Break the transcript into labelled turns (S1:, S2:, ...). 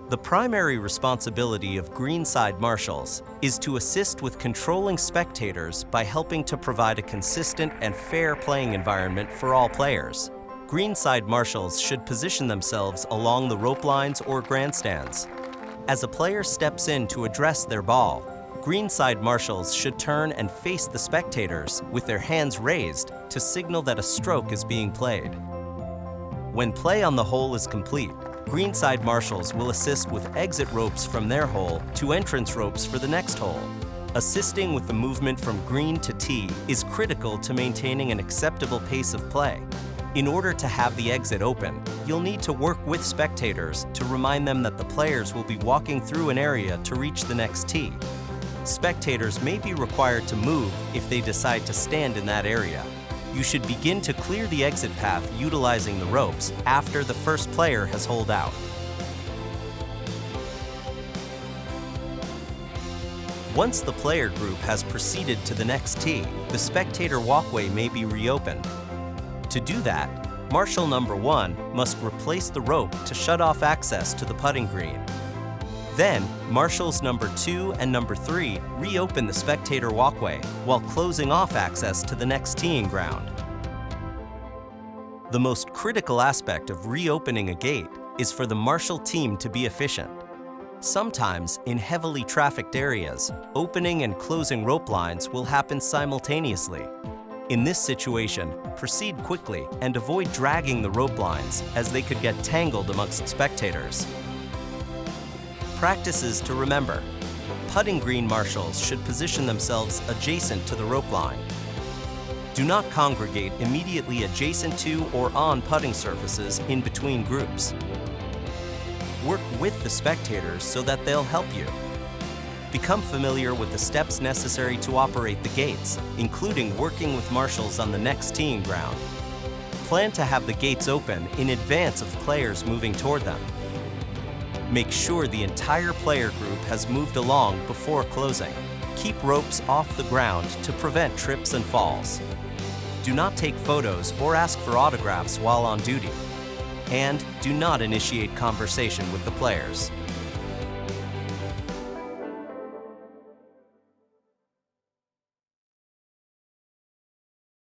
S1: The primary responsibility of greenside marshals is to assist with controlling spectators by helping to provide a consistent and fair playing environment for all players. Greenside marshals should position themselves along the rope lines or grandstands. As a player steps in to address their ball, greenside marshals should turn and face the spectators with their hands raised to signal that a stroke is being played. When play on the hole is complete, greenside marshals will assist with exit ropes from their hole to entrance ropes for the next hole. Assisting with the movement from green to tee is critical to maintaining an acceptable pace of play. In order to have the exit open, you'll need to work with spectators to remind them that the players will be walking through an area to reach the next tee. Spectators may be required to move if they decide to stand in that area. You should begin to clear the exit path utilizing the ropes after the first player has holed out. Once the player group has proceeded to the next tee, the spectator walkway may be reopened. To do that, Marshal number 1 must replace the rope to shut off access to the putting green. Then, Marshals number 2 and number 3 reopen the spectator walkway while closing off access to the next teeing ground. The most critical aspect of reopening a gate is for the Marshal team to be efficient. Sometimes, in heavily trafficked areas, opening and closing rope lines will happen simultaneously. In this situation, proceed quickly and avoid dragging the rope lines as they could get tangled amongst spectators. Practices to remember. Putting green marshals should position themselves adjacent to the rope line. Do not congregate immediately adjacent to or on putting surfaces in between groups. Work with the spectators so that they'll help you. Become familiar with the steps necessary to operate the gates, including working with marshals on the next teeing ground. Plan to have the gates open in advance of players moving toward them. Make sure the entire player group has moved along before closing. Keep ropes off the ground to prevent trips and falls. Do not take photos or ask for autographs while on duty. And do not initiate conversation with the players.